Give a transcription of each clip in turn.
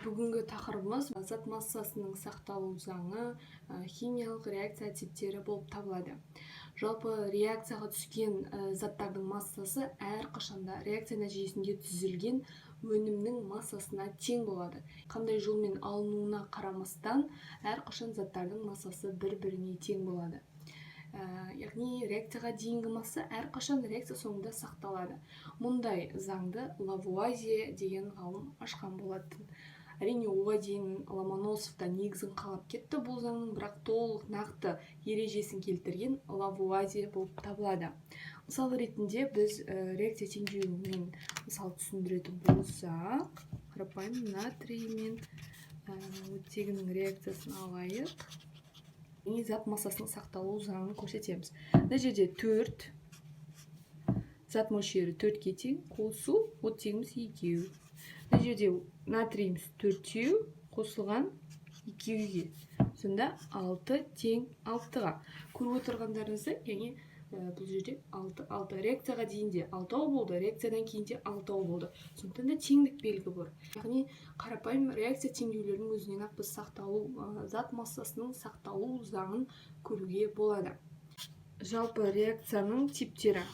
Бүгінгі тақырыбымыз зат массасының сақталу заңы химиялық реакция типтері болып табылады. Жалпы реакцияға түскен заттардың массасы әрқашанда реакция нәтижесінде түзілген өнімнің массасына тең болады. Қандай жолмен алынуына қарамастан әрқашан заттардың массасы бір-біріне тең болады. Яғни реакцияға дейінгі масса әрқашан реакция соңында сақталады. Мұндай заңды Лавуазье деген ғалым ашқан болатын. Әрине оған дейін Ломоносов та негізін қалап кетті бұл заңның, бірақ толық нақты ережесін келтірген Лавуазье болып табылады. Мысал ретінде біз реакция теңдеуімен мысал түсіндіретін болсақ, қарапайым натрий мен оттегінің реакциясын алайық. Зат массасының сақталу заңын көрсетеміз. Мына жерде 4, зат мөлшері 4-ке тең, қосу оттегіміз 2. Мына жерде натриіміз 4, қосылған 2-ге. Сонда 6 тең 6-ға. Көріп отырғандарыңызды, яғни бұл жерде 6 реакцияға дейінде 6 болды, реакциядан кейінде 6 болды. Сондықтан да теңдік белгі бар. Яғни қарапайым реакция теңдеулерінің өзінен ақ біз зат массасының сақталу заңын көруге болады. Жалпы реакцияның типтері.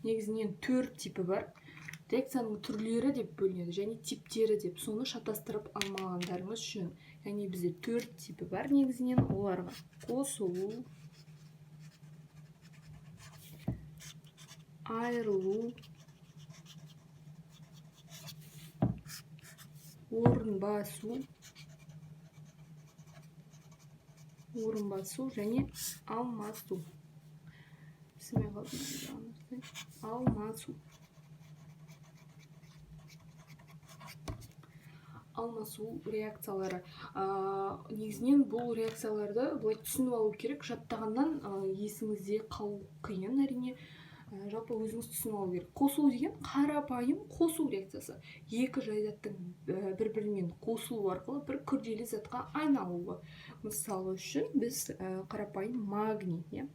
Негізінен 4 типі бар. Реакцияның түрлері деп бөлінеді және типтері деп. Соны шатастырып алмағандарыңыз үшін. Яғни бізде 4 типі бар негізінен, оларға қосылу, айырылу, орын басу және алмасу. Алмасу реакциялары. Негізінен бұл реакцияларды былай түсініп алу керек. Жаттағаннан есіңізде қалу қиын, әрине. Жалпы өзіңіз түсініп алу керек. Қосылу деген қарапайым қосу реакциясы. Екі жайзаттың бір-бірімен қосылу арқылы бір күрделі затқа айналуы. Мысалы үшін біз қарапайым магний,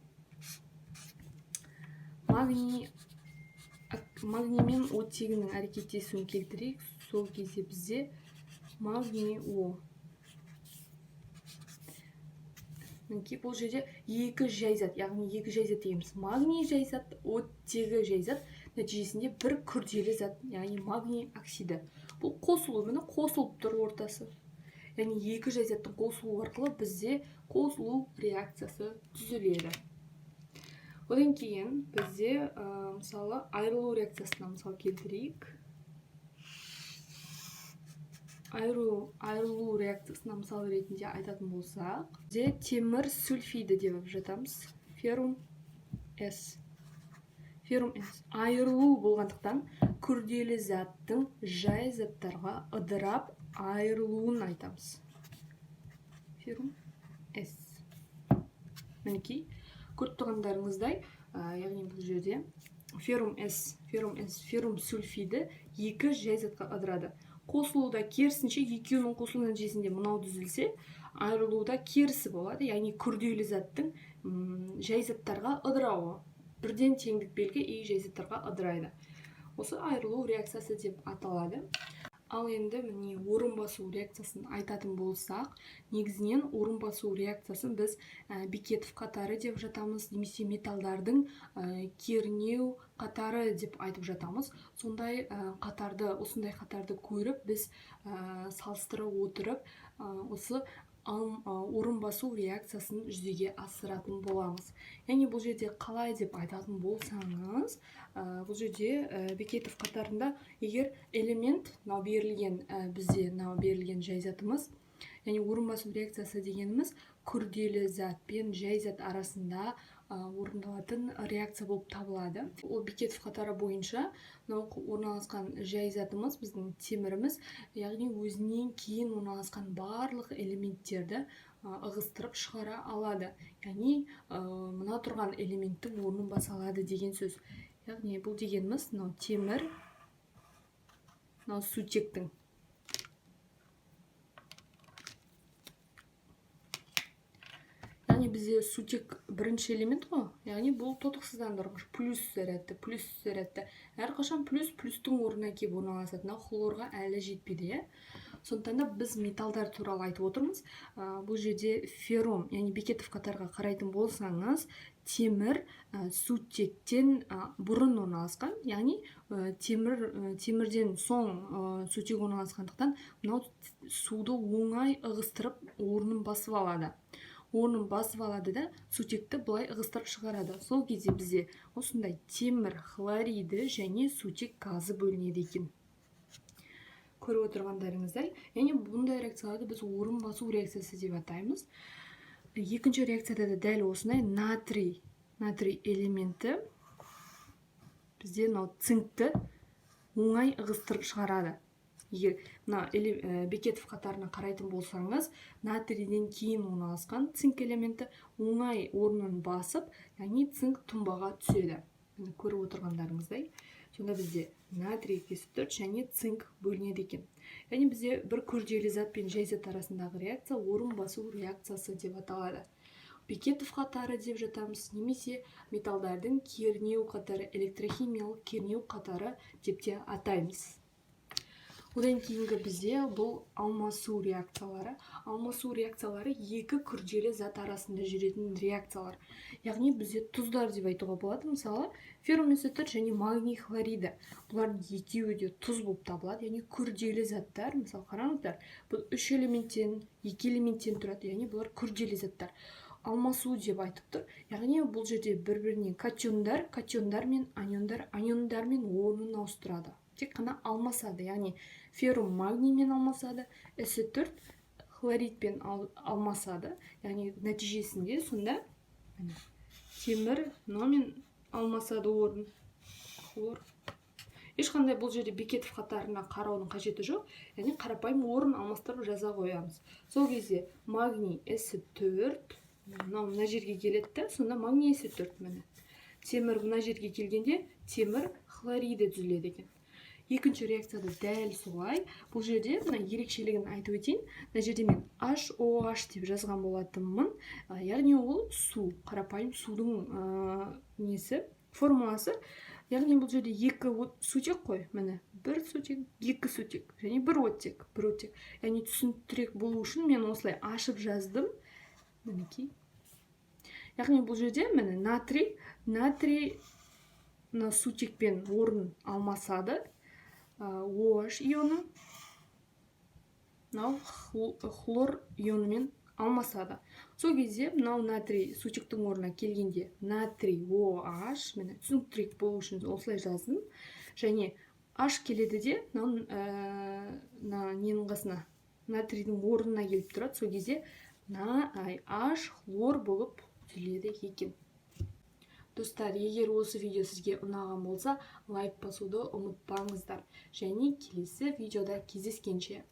магний мен оттегінің әрекеттесуін келтірейік. Сол кезде бізде магний О. Бұл жерде екі жайзат, яғни екі жайзат дейміз. Магний жайзат, оттегі жайзат нәтижесінде бір күрделі зат, яғни магний оксиді. Бұл қосылу, міне қосылып тұр ортасы. Яғни екі жайзаттың қосылу арқылы бізде қосылу реакциясы түзіледі. Одан кейін бізде мысалы айырылу реакциясына мысал келтірейік. Айырылу реакциясына мысал ретінде айтатын болсақ, бізде темір сульфиді деп жатамыз. Феррум С. Айырылу болғандықтан күрделі заттың жай заттарға ыдырап айырылуын айтамыз. Феррум С. Мінекей, көріп тұрғандарыңыздай, яғни бұл жерде феррум сульфиді екі жай затқа ыдырады. Қосылуда керісінше екеуінің қосылу нәтижесінде мынау түзілсе, айырылуда керісі болады, яғни күрделі заттың жай заттарға ыдырауы. Бірден теңдік белгі и жай заттарға ыдырайды. Осы айырылу реакциясы деп аталады. Ал енді міне орын басу реакциясын айтатын болсақ, негізінен орын басу реакциясын біз Бекетов қатары деп жатамыз, немесе металдардың кернеу қатары деп айтып жатамыз. Осындай қатарды көріп, біз салыстыра отырып, осы орын басу реакциясын жүзеге асыратын боламыз. Яғни бұл жерде қалай деп айтатын болсаңыз, бұл жерде Бекетов қатарында егер элемент бізде берілген жайзатымыз, яғни орын басу реакциясы дегеніміз күрделі зат пен жай зат арасында орындалатын реакция болып табылады. Ол Бекетов қатары бойынша орналасқан жай затымыз, біздің теміріміз, яғни өзінен кейін орналасқан барлық элементтерді ығыстырып шығара алады. Яғни мына тұрған элементтің орнын баса алады деген сөз. Яғни бұл дегеніміз темір, сутектің. Яғни бізде бізде сутек бірінші элемент қой, яғни бұл тотықсыздандырғыш, плюс зарядты. Әрқашан плюстің орнына келіп орналасады. Хлорға әлі жетпеді, иә. Сондықтан да біз металдар туралы айтып отырмыз. Бұл жерде феррум, яғни Бекетов қатарға қарайтын болсаңыз, темір сутектен бұрын орналасқан, яғни темірден соң сутек орналасқандықтан мынау суды оңай ығыстырып орнын басып алады. Орнын басып алады да сутекті былай ығыстырып шығарады. Сол кезде бізде осындай темір хлориді және сутек газы бөлінеді екен. Көріп отырғандарыңыздай, яғни бұндай реакцияларды біз орын басу реакциясы деп атаймыз. Екінші реакцияда да дәл осындай натрий элементі бізде цинкті оңай ығыстырып шығарады. Егер Бекетов қатарына қарайтын болсаңыз, натрийден кейін орналасқан цинк элементі оңай орнын басып, яғни цинк тұнбаға түседі. Көріп отырғандарыңыздай, сонда бізде натрий S4 және цинк бөлінеді екен. Яғни бізде бір күрделі зат пен жай зат арасындағы реакция орын басу реакциясы деп аталады. Бекетов қатары деп жатамыз, немесе металдардың кернеу қатары, электрохимиялық кернеу қатары деп те атаймыз. Одан кейінгі бізде бұл алмасу реакциялары. Алмасу реакциялары екі күрделі зат арасында жүретін реакциялар. Яғни бізде тұздар деп айтуға болады. Мысалы, феррум S4 және магний хлориді. Бұлардың екеуі де тұз болып табылады. Яғни күрделі заттар. Мысалы, қараңыздар, бұл 2 элементтен тұрады. Яғни бұлар күрделі заттар. Алмасу деп айтып тұр. Яғни бұл жерде бір-бірінен катиондар мен аниондармен орнын ауыстырады. Тек қана алмасады, яғни феррум магниймен алмасады, S4 хлоридпен алмасады, яғни нәтижесінде сонда темір мынамен алмасады орын. Ешқандай бұл жерде Бекетов қатарына қараудың қажеті жоқ, яғни қарапайым орын алмастырып жаза қоямыз. Сол кезде магний S4 мына жерге келеді, сонда магний S4 міне. Темір мына жерге келгенде темір хлориді түзіледі екен. Екінші реакцияда дәл солай. Бұл жерде ерекшелігін айтып өтейін. Мына жерде мен HOH деп жазған болатынмын. Яғни ол су, қарапайым судың формуласы. Яғни бұл жерде екі сутек қой. Міне, бір сутек, екі сутек және бір оттек. Яғни түсініктірек болу үшін мен осылай ашып жаздым. Мінекей. Яғни бұл жерде міне натрий сутекпен орын алмасады. OH ионы хлор ионымен алмасады. Сол кезде мынау натрий сутектің орнына келгенде натрий OH, міне түсініктірек болу үшін осылай жаздым. Және H келеді де ненің қасына натрийдің орнына келіп тұрады. Сол кезде H хлор болып түзіледі екен. Достар, егер осы видео сізге ұнаған болса, лайк басуды ұмытпаңыздар. Және келесі видеода кездескенше.